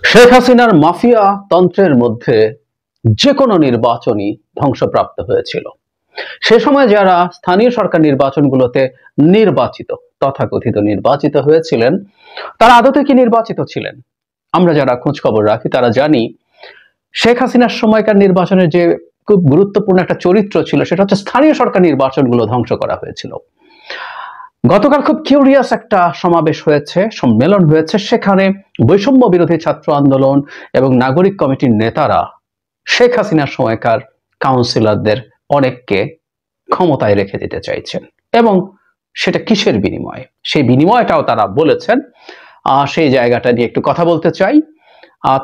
শেখ হাসিনার মাফিয়া তন্ত্রের মধ্যে যে কোনো নির্বাচনই ধ্বংসপ্রাপ্ত হয়েছিল। সে সময় যারা স্থানীয় সরকার নির্বাচনগুলোতে নির্বাচিত, তথাকথিত নির্বাচিত হয়েছিলেন, তারা আদতে কি নির্বাচিত ছিলেন? আমরা যারা খোঁজ খবর রাখি তারা জানি শেখ হাসিনার সময়কার নির্বাচনের যে খুব গুরুত্বপূর্ণ একটা চরিত্র ছিল সেটা হচ্ছে স্থানীয় সরকার নির্বাচনগুলো ধ্বংস করা হয়েছিল। গতকাল খুব কিউরিয়াস একটা সমাবেশ হয়েছে, সম্মেলন হয়েছে, সেখানে বৈষম্য বিরোধী ছাত্র আন্দোলন এবং নাগরিক কমিটির নেতারা শেখ হাসিনার সময়কার কাউন্সিলরদের অনেককে ক্ষমতায় রেখে দিতে চাইছেন এবং সেটা কিসের বিনিময়ে, সেই বিনিময়টাও তারা বলেছেন। সেই জায়গাটা নিয়ে একটু কথা বলতে চাই।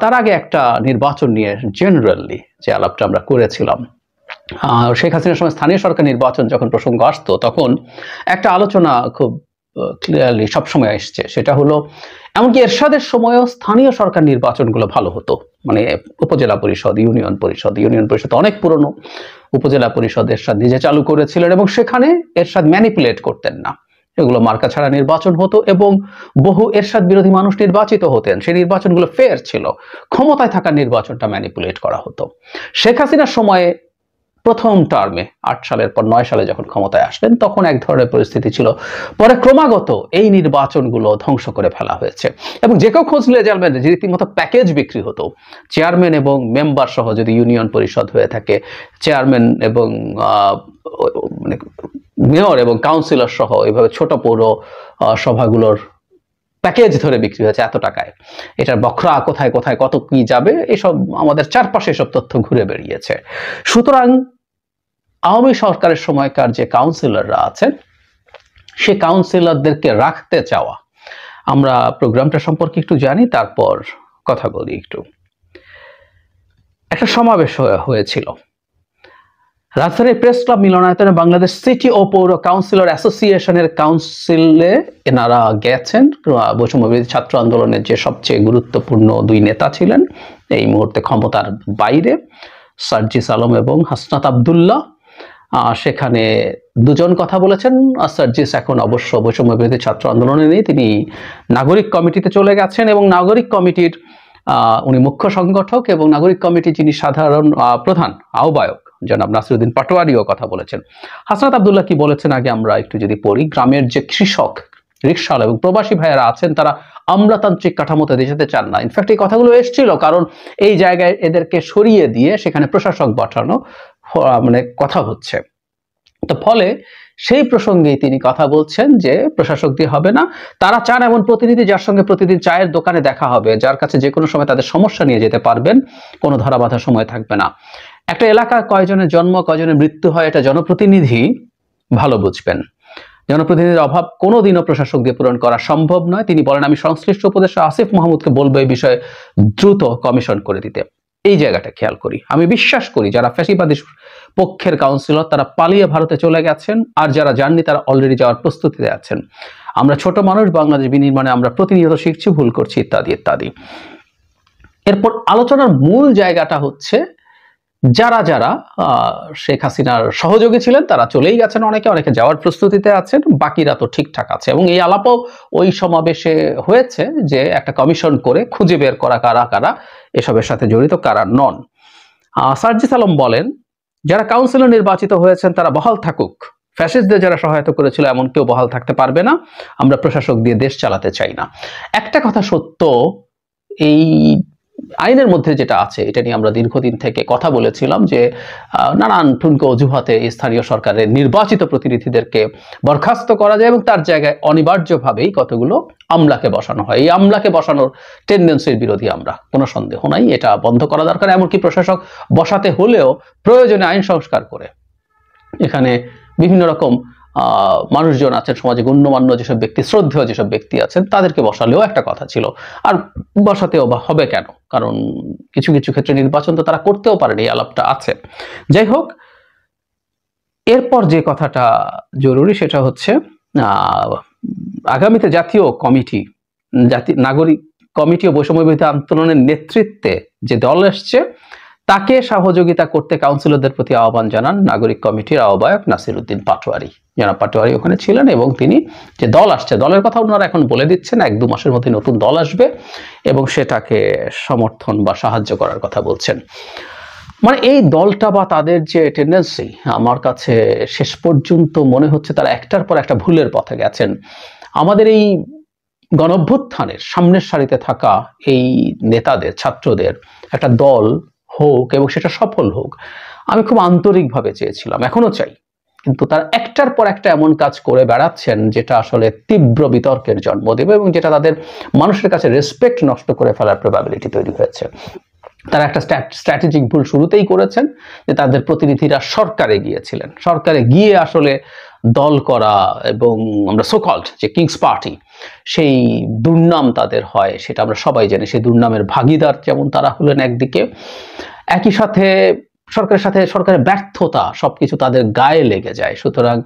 তার আগে একটা নির্বাচন নিয়ে জেনারেলি যে আলাপটা আমরা করেছিলাম, শেখ হাসিনার সময় স্থানীয় সরকার নির্বাচন যখন প্রসঙ্গ আসতো তখন একটা আলোচনা খুব ক্লিয়ারলি সবসময় আসছে, সেটা হলো এমনকি এরশাদের সময়ও স্থানীয় সরকার নির্বাচনগুলো ভালো হতো। মানে উপজেলা পরিষদ, ইউনিয়ন পরিষদ অনেক পুরনো। উপজেলা পরিষদ এরশাদ নিজে চালু করেছিলেন এবং সেখানে এরশাদ ম্যানিপুলেট করতেন না, এগুলো মার্কা ছাড়া নির্বাচন হতো এবং বহু এরশাদ বিরোধী মানুষ নির্বাচিত হতেন। সেই নির্বাচনগুলো ফেয়ার ছিল, ক্ষমতায় থাকার নির্বাচনটা ম্যানিপুলেট করা হতো। শেখ হাসিনার সময়ে প্রথম টার্মে ৮ সালের পর ৯ সালে যখন ক্ষমতায় আসলেন তখন এক ধরনের পরিস্থিতি ছিল, পরে ক্রমাগত এই নির্বাচনগুলো ধ্বংস করে ফেলা হয়েছে এবং যে কেউ খোঁজলে জানবেন যে রীতিমতো প্যাকেজ বিক্রি হতো। চেয়ারম্যান এবং মেম্বার সহ যদি ইউনিয়ন পরিষদ হয়ে থাকে, চেয়ারম্যান এবং মানে মেয়র এবং কাউন্সিলর সহ এইভাবে ছোট পৌর সভাগুলোর প্যাকেজ ধরে বিক্রি হয়েছে এত টাকায়। এটার বখরা কোথায় কোথায় কত কি যাবে এসব আমাদের চারপাশে এসব তথ্য ঘুরে বেরিয়েছে। সুতরাং আওয়ামী সরকারের সময়কার যে কাউন্সিলররা আছেন সে কাউন্সিলরদেরকে রাখতে চাওয়া, আমরা প্রোগ্রামটা সম্পর্কে একটু জানি তারপর কথা বলি। একটু একটা সমাবেশ হয়েছিল রাজধানীর প্রেস ক্লাব মিলনায়তনে, বাংলাদেশ সিটি ও পৌর কাউন্সিলর অ্যাসোসিয়েশনের কাউন্সিলে এনারা গেছেন। বৈষম্যবিরোধী ছাত্র আন্দোলনের যে সবচেয়ে গুরুত্বপূর্ণ দুই নেতা ছিলেন এই মুহূর্তে ক্ষমতার বাইরে, সার্জিস আলম এবং হাসনাত আবদুল্লাহ, সেখানে দুজন কথা বলেছেন। সার্জিস এখন অবশ্য বৈষম্যবিরোধী ছাত্র আন্দোলনে নেই, তিনি নাগরিক কমিটিতে চলে গেছেন এবং নাগরিক কমিটির উনি মুখ্য সংগঠক এবং নাগরিক কমিটি যিনি সাধারণ প্রধান আহ্বায়ক জনাব নাসিরউদ্দিন পাটোয়ারিও কথা বলেছেন। হাসনাত আবদুল্লাহ কি বলেছেন আগে আমরা একটু যদি পড়ি। গ্রামের যে কৃষক, রিকশাওয়ালা এবং প্রবাসী ভাইয়েরা আছেন তারা আমলাতান্ত্রিক কাঠামোতে যেতে চান না। ইনফ্যাক্ট এই কথাগুলো এসেছিল কারণ এই জায়গায় এদেরকে সরিয়ে দিয়ে সেখানে প্রশাসক পাঠানো মানে কথা হচ্ছে। তো ফলে সেই প্রসঙ্গে তিনি কথা বলছেন যে প্রশাসক দিয়ে হবে না, তারা চান এমন প্রতিনিধি যার সঙ্গে প্রতিদিন চায়ের দোকানে দেখা হবে, যার কাছে যে কোনো সময় তাদের সমস্যা নিয়ে যেতে পারবেন, কোনো ধরা বাঁধা সময় থাকবে না। একটা এলাকায় কয়জনের জন্ম কয়জনের মৃত্যু হয় এটা জনপ্রতিনিধি ভালো বুঝবেন। জনপ্রতিনিধির অভাব কোনোদিনও প্রশাসক দিয়ে পূরণ করা সম্ভব নয়। তিনি বলেন, আমি সংশ্লিষ্ট উপদেষ্টা আসিফ মাহমুদকে বলবো এই বিষয়ে দ্রুত কমিশন করে দিতে। এই জায়গাটা খেয়াল করি, আমি বিশ্বাস করি যারা ফ্যাসিবাদী পক্ষের কাউন্সিলর তারা পালিয়ে ভারতে চলে গেছেন, আর যারা যাননি তারা অলরেডি যাওয়ার প্রস্তুতিতে আছেন। আমরা ছোট মানুষ, বাংলাদেশ বিনির্মাণে আমরা প্রতিনিয়ত শিখছি, ভুল করছি, ইত্যাদি ইত্যাদি। এরপর আলোচনার মূল জায়গাটা হচ্ছে যারা যারা শেখ হাসিনার সহযোগী ছিলেন তারা চলেই গেছেন, অনেকে যাওয়ার প্রস্তুতিতে আছেন, বাকিরা তো ঠিকঠাক আছে। এবং এই আলাপও ওই সমাবেশে হয়েছে যে একটা কমিশন করে খুঁজে বের করা কারা কারা এসবের সাথে জড়িত, কারা নন। সার্জিস আলম বলেন, যারা কাউন্সিলর নির্বাচিত হয়েছেন তারা বহাল থাকুক, ফ্যাসিস্টদের যারা সহায়তা করেছিল এমন কেউ বহাল থাকতে পারবে না, আমরা প্রশাসক দিয়ে দেশ চালাতে চাই না। একটা কথা সত্য, এই আইনের মধ্যে যেটা আছে এটা নিয়ে আমরা দীর্ঘদিন থেকে কথা বলেছিলাম যে নানান ঠুনকো অজুহাতে স্থানীয় সরকারের নির্বাচিত প্রতিনিধিদেরকে বরখাস্ত করা যায় এবং তার জায়গায় অনিবার্যভাবেই কতগুলো আমলাকে বসানো হয়। এই আমলাকে বসানোর টেন্ডেন্সির বিরোধী আমরা, কোনো সন্দেহ নাই, এটা বন্ধ করা দরকার। এমনকি প্রশাসক বসাতে হলেও প্রয়োজনে আইন সংস্কার করে এখানে বিভিন্ন রকম মানুষজন আছেন, সমাজে গণ্যমান্য যেসব ব্যক্তি, শ্রদ্ধেয় যেসব ব্যক্তি আছেন তাদেরকে বসালেও একটা কথা ছিল। আর বসাতেও বা হবে কেন, কারণ কিছু কিছু ক্ষেত্রে নির্বাচন তো তারা করতেও পারেন, এই আলাপটা আছে। যাই হোক, এরপর যে কথাটা জরুরি সেটা হচ্ছে আগামীতে জাতীয় কমিটি, নাগরিক কমিটি ও বৈষম্য বিরোধী আন্দোলনের নেতৃত্বে যে দল এসছে তাকে সহযোগিতা করতে কাউন্সিলরদের প্রতি আহ্বান জানান নাগরিক কমিটির আহ্বায়ক নাসিরউদ্দিন পাটোয়ারি। জনাব পাটোয়ারি ওখানে ছিলেন এবং তিনি যে দল আসছে, দলের কথা ওনারা এখন বলে দিচ্ছেন 1-2 মাসের মধ্যে নতুন দল আসবে এবং সেটাকে সমর্থন বা সাহায্য করার কথা বলছেন। মানে এই দলটা বা তাদের যে টেন্ডেন্সি, আমার কাছে শেষ পর্যন্ত মনে হচ্ছে তারা একটার পর একটা ভুলের পথে গেছেন। আমাদের এই গণঅভ্যুত্থানের সামনের সারিতে থাকা এই নেতাদের, ছাত্রদের একটা দল হোক এবং সেটা সফল হোক, আমি খুব আন্তরিকভাবে চেয়েছিলাম, এখনো চাই। কিন্তু তারা একটার পর একটা এমন কাজ করে বেড়াচ্ছেন যেটা আসলে তীব্র বিতর্কের জন্ম দেবে এবং যেটা তাদের মানুষের কাছে রেসপেক্ট নষ্ট করে ফেলার প্রবাবিলিটি তৈরি হয়েছে। তারা একটা স্ট্র্যাটেজিক ভুল শুরুতেই করেছেন যে তাদের প্রতিনিধিরা সরকারে গিয়েছিলেন, সরকারে গিয়ে আসলে দল করা এবং আমরা সোকল্ড যে কিংস পার্টি, সেই দুর্নাম তাদের হয় সেটা আমরা সবাই জানি। সেই দুর্নামের ভাগিদার যেমন তারা হলেন একদিকে, একই সাথে সরকারের ব্যর্থতা সবকিছু তাদের গায়ে লেগে যায়। সুতরাং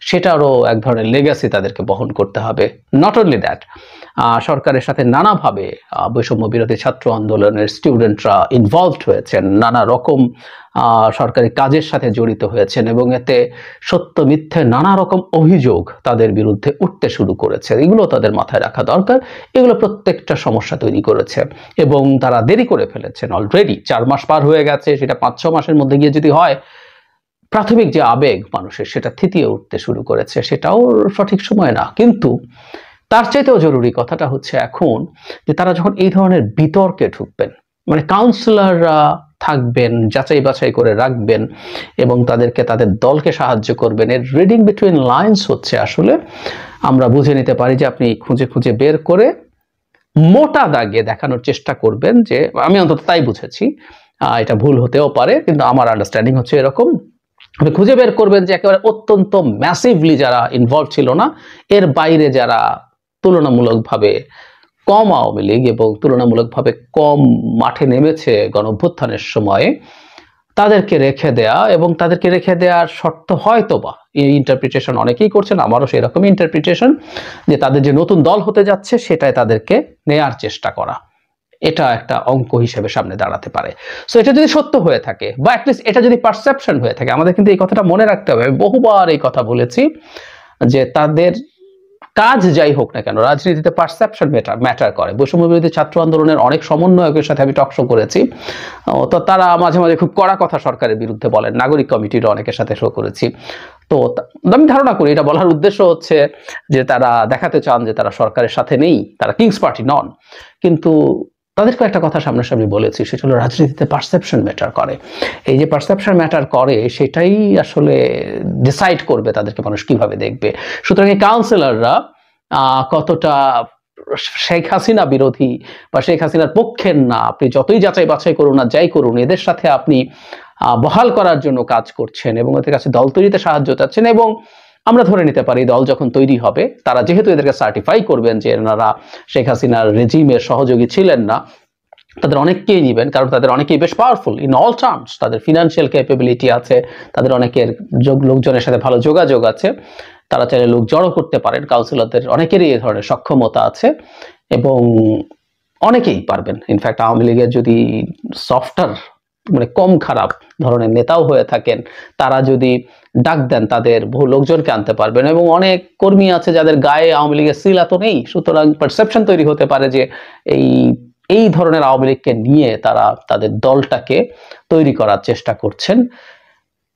সেটারও এক ধরনের লেগাসি তাদেরকে বহন করতে হবে। নট অনলি দ্যাট, সরকারের সাথে নানাভাবে বৈষম্য বিরোধী ছাত্র আন্দোলনের স্টুডেন্টরা ইনভলভড হয়েছেন, নানা রকম সরকারি কাজের সাথে জড়িত হয়েছেন এবং এতে সত্য মিথ্যে নানা রকম অভিযোগ তাদের বিরুদ্ধে উঠতে শুরু করেছে। এগুলো তাদের মাথায় রাখা দরকার। এগুলো প্রত্যেকটা সমস্যা তৈরি করেছে এবং তারা দেরি করে ফেলেছেন। অলরেডি 4 মাস পার হয়ে গেছে, সেটা 5-6 মাসের মধ্যে গিয়ে যদি হয়, প্রাথমিক যে আবেগ মানুষের সেটা থিতিয়ে উঠতে শুরু করেছে, সেটাও সঠিক সময় না। কিন্তু তার চাইতেও জরুরি কথাটা হচ্ছে এখন যে তারা যখন এই ধরনের বিতর্কে ঢুকবেন, মানে কাউন্সিলররা থাকবেন, যাচাই বাছাই করে রাখবেন এবং তাদেরকে, তাদের দলকে সাহায্য করবেন। এর রিডিং বিটুইন লাইন্স হচ্ছে আসলে আমরা বুঝে নিতে পারি যে আপনি খুঁজে খুঁজে বের করে মোটা দাগে দেখানোর চেষ্টা করবেন যে, আমি অন্তত তাই বুঝেছি, এটা ভুল হতেও পারে কিন্তু আমার আন্ডারস্ট্যান্ডিং হচ্ছে এরকম, আপনি খুঁজে বের করবেন যে একেবারে অত্যন্ত ম্যাসিভলি যারা ইনভলভ ছিল না, এর বাইরে যারা তুলনামূলকভাবে কম আওয়ামী লীগ এবং তুলনামূলকভাবে কম মাঠে নেমেছে গণঅভ্যুত্থানের সময়ে, তাদেরকে রেখে দেয়া এবং তাদেরকে রেখে দেওয়ার শর্ত হয়তোবা, এই ইন্টারপ্রিটেশন অনেকেই করছেন, আমারও সেরকমই ইন্টারপ্রিটেশন, যে তাদের যে নতুন দল হতে যাচ্ছে সেটাই তাদেরকে নেয়ার চেষ্টা করা। এটা একটা অঙ্ক হিসেবে সামনে দাঁড়াতে পারে। সো এটা যদি সত্য হয়ে থাকে বা অ্যাটলিস্ট এটা যদি পারসেপশন হয়ে থাকে, আমাদের কিন্তু এই কথাটা মনে রাখতে হবে। আমি বহুবার এই কথা বলেছি যে তাদের কাজ যাই হোক না কেন, রাজনীতিতে পারসেপশন ম্যাটার করে। বৈষম্য বিরোধী ছাত্র আন্দোলনের অনেক সমন্বয়কের সাথে আমি টকশো করেছি, তো তারা মাঝে মাঝে খুব কড়া কথা সরকারের বিরুদ্ধে বলেন। নাগরিক কমিটির অনেকের সাথে শো করেছি। তো আমি ধারণা করি এটা বলার উদ্দেশ্য হচ্ছে যে তারা দেখাতে চান যে তারা সরকারের সাথে নেই, তারা কিংস পার্টি নন। কিন্তু তাদেরকে একটা কথা সামনাসামনি বলেছি, সেটা হলো রাজনীতিতে পারসেপশন ম্যাটার করে। এই যে পারসেপশন ম্যাটার করে সেটাই আসলে ডিসাইড করবে তাদেরকে মানুষ কিভাবে দেখবে। সুতরাং এই কাউন্সিলররা কতটা শেখ হাসিনা বিরোধী বা শেখ হাসিনার পক্ষের না, আপনি যতই যাচাই বাছাই করুন না, যাই করুন, এদের সাথে আপনি বহাল করার জন্য কাজ করছেন এবং এদের কাছে দল তৈরিতে সাহায্য চাচ্ছেন। এবং আমরা ধরে নিতে পারি দল যখন তৈরি হবে, তারা যেহেতু এদেরকে সার্টিফাই করবেন যে এনারা শেখ হাসিনার রেজিমের সহযোগী ছিলেন না, তাদের অনেককেই নিবেন, কারণ তাদের অনেকেই বেশ পাওয়ারফুল ইন অল টার্মস, তাদের ফিনান্সিয়াল ক্যাপাবিলিটি আছে, তাদের অনেকের লোকজনের সাথে ভালো যোগাযোগ আছে, তারা চাইলে লোক জড়ো করতে পারেন। কাউন্সিলরদের অনেকেরই এই ধরনের সক্ষমতা আছে এবং অনেকেই পারবেন। ইনফ্যাক্ট আওয়ামী লীগের যদি সফটওয়্যার মানে কম খারাপ ধরনের নেতাও হয়ে থাকেন, তারা যদি ডাক দেন তাদের বহু লোকজনকে আনতে পারবেন। এবং অনেক কর্মী আছে যাদের গায়ে আওয়ামী লীগের সিল এত নেই, সুতরাং পারসেপশন তৈরি হতে পারে যে এই ধরনের আওয়ামী লীগকে নিয়ে তারা তাদের দলটাকে তৈরি করার চেষ্টা করছেন।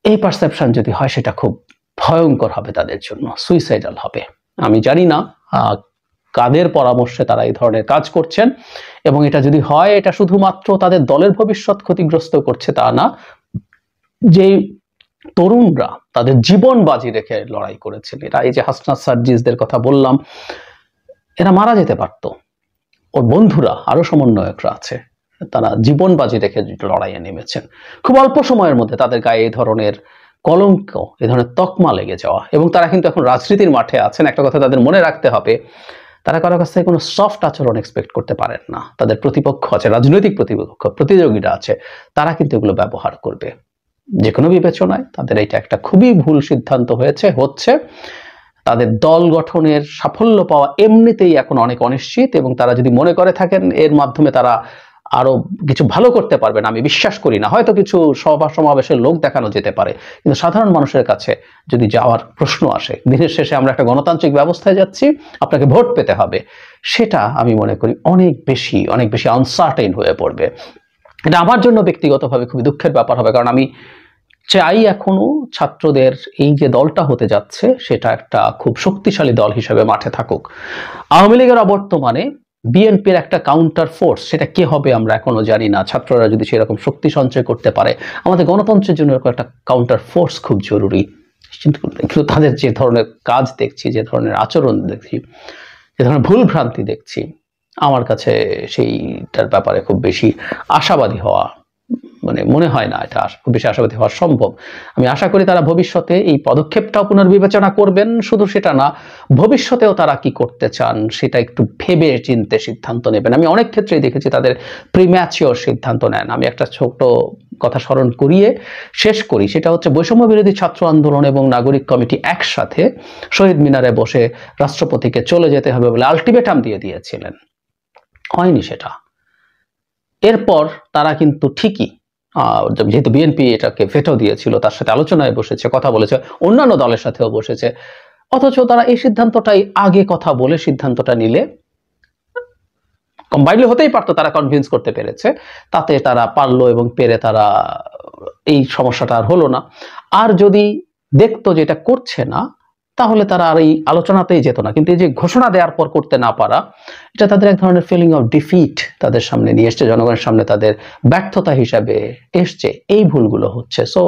এই পারসেপশন যদি হয় সেটা খুব ভয়ঙ্কর হবে তাদের জন্য, সুইসাইডাল হবে। আমি জানি না কাদের পরামর্শে তারা এই ধরনের কাজ করছেন, এবং এটা যদি হয় এটা শুধুমাত্র তাদের দলের ভবিষ্যৎ ক্ষতিগ্রস্ত করছে তা না, যে তরুণরা তাদের জীবন বাজি রেখে লড়াই করেছেন, এরা এই যে হাসনাত সার্জিসদের কথা বললাম, এরা মারা যেতে পারতো, ওর বন্ধুরা আরো সমন্বয়করা আছে, তারা জীবন বাজি রেখে লড়াইয়ে নেমেছেন। খুব অল্প সময়ের মধ্যে তাদের গায়ে এই ধরনের কলঙ্ক, এই ধরনের তকমা লেগে যাওয়া, এবং তারা কিন্তু এখন রাজনীতির মাঠে আছেন। একটা কথা তাদের মনে রাখতে হবে, তারা কারো কাছ থেকে কোনো সফট আচরণ এক্সপেক্ট করতে পারেন না। তাদের প্রতিপক্ষ আছে, রাজনৈতিক প্রতিযোগীরা আছে, তারা কিন্তু এগুলো ব্যবহার করবে। যে কোনো বিবেচনায় তাদের এটা একটা খুবই ভুল সিদ্ধান্ত হচ্ছে। তাদের দল গঠনের সাফল্য পাওয়া এমনিতেই এখন অনেক অনিশ্চিত, এবং তারা যদি মনে করে থাকেন এর মাধ্যমে তারা আরো কিছু ভালো করতে পারবেন আমি বিশ্বাস করি না। হয়তো কিছু সভা সমাবেশের লোক দেখানো যেতে পারে, কিন্তু সাধারণ মানুষের কাছে যদি যাওয়ার প্রশ্ন আসে, দিনের শেষে আমরা একটা গণতান্ত্রিক ব্যবস্থায় যাচ্ছি, আপনাকে ভোট পেতে হবে, সেটা আমি মনে করি অনেক বেশি আনসার্টেন হয়ে পড়বে। এটা আমার জন্য ব্যক্তিগতভাবে খুবই দুঃখের ব্যাপার হবে, কারণ আমি চাই এখনো ছাত্রদের এই যে দলটা হতে যাচ্ছে সেটা একটা খুব শক্তিশালী দল হিসেবে মাঠে থাকুক। আওয়ামী লীগের অবর্তমানে বিএনপির একটা কাউন্টার ফোর্স, সেটা কে হবে আমরা এখনো জানি না। ছাত্ররা যদি সেরকম শক্তি সঞ্চয় করতে পারে, আমাদের গণতন্ত্রের জন্য এরকম একটা কাউন্টার ফোর্স খুব জরুরি। কিন্তু তাদের যে ধরনের কাজ দেখছি, যে ধরনের আচরণ দেখছি, যে ধরনের ভুল ভ্রান্তি দেখছি, আমার কাছে সেইটার ব্যাপারে খুব বেশি আশাবাদী হওয়া মনে হয় না এটা খুব বেশি আশাবাদী হওয়া সম্ভব। আমি আশা করি তারা ভবিষ্যতে এই পদক্ষেপটাও পুনর্বিবেচনা করবেন। শুধু সেটা না, ভবিষ্যতেও তারা কি করতে চান সেটা একটু ভেবে চিন্তে সিদ্ধান্ত নেবেন। আমি অনেক ক্ষেত্রেই দেখেছি তাদের প্রিম্যাচিওর সিদ্ধান্ত নেন। আমি একটা ছোট কথা স্মরণ করিয়ে শেষ করি, সেটা হচ্ছে বৈষম্য বিরোধী ছাত্র আন্দোলন এবং নাগরিক কমিটি একসাথে শহীদ মিনারে বসে রাষ্ট্রপতিকে চলে যেতে হবে বলে আলটিমেটাম দিয়ে দিয়েছিলেন, হয়নি সেটা। এরপর তারা কিন্তু ঠিকই, যেহেতু বিএনপি এটাকে ভেটো দিয়েছিল, তার সাথে আলোচনায় বসেছে, কথা বলেছে, অন্যান্য দলের সাথেও বসেছে, অথচ তারা এই সিদ্ধান্তটাই আগে কথা বলে সিদ্ধান্তটা নিলে কম্বাইন্ডলি হতেই পারতো, তারা কনভিন্স করতে পেরেছে, তাতে তারা পারলো এবং পেরে তারা এই সমস্যাটা আর হলো না। আর যদি দেখতো যে এটা করছে না, তাহলে তারা আর এই আলোচনাতেই যেত না। কিন্তু এই যে ঘোষণা দেওয়ার পর করতে না পারা, এটা তাদের এক ধরনের ফিলিং অফ ডিফিট তাদের সামনে নিয়ে এসছে, জনগণের সামনে তাদের ব্যর্থতা হিসাবে এসছে। এই ভুলগুলো হচ্ছে। সো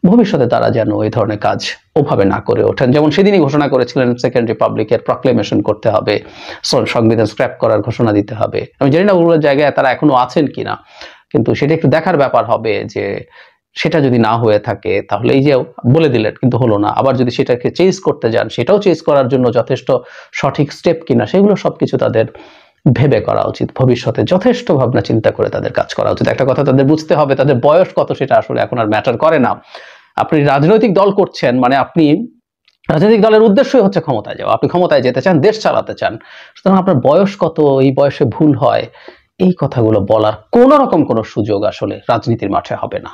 ভবিষ্যতে তারা যেন এই ধরনের কাজ ওভাবে না করে ওঠেন। যেমন সেদিনই ঘোষণা করেছিলেন সেকেন্ড রিপাবলিকের প্রক্লেমেশন করতে হবে, সংবিধান স্ক্র্যাপ করার ঘোষণা দিতে হবে। আমি জানি না ওগুলোর জায়গায় তারা এখনো আছেন কিনা, কিন্তু সেটা একটু দেখার ব্যাপার হবে যে সেটা যদি না হয়ে থাকে তাহলে এই যে বলে দিলেন কিন্তু হলো না, আবার যদি সেটাকে চেঞ্জ করতে যান, সেটাও চেঞ্জ করার জন্য যথেষ্ট সঠিক স্টেপ কিনা, সেগুলো সবকিছু তাদের ভেবে করা উচিত। ভবিষ্যতে যথেষ্ট ভাবনা চিন্তা করে তাদের কাজ করা উচিত। একটা কথা তাদের বুঝতে হবে, তাদের বয়স কত সেটা আসলে এখন আর ম্যাটার করে না। আপনি রাজনৈতিক দল করছেন মানে আপনি রাজনৈতিক দলের উদ্দেশ্যই হচ্ছে ক্ষমতায় যাওয়া, আপনি ক্ষমতায় যেতে চান, দেশ চালাতে চান। সুতরাং আপনার বয়স কত, এই বয়সে ভুল হয়, এই কথাগুলো বলার কোন রকম কোনো সুযোগ আসলে রাজনীতির মাঠে হবে না।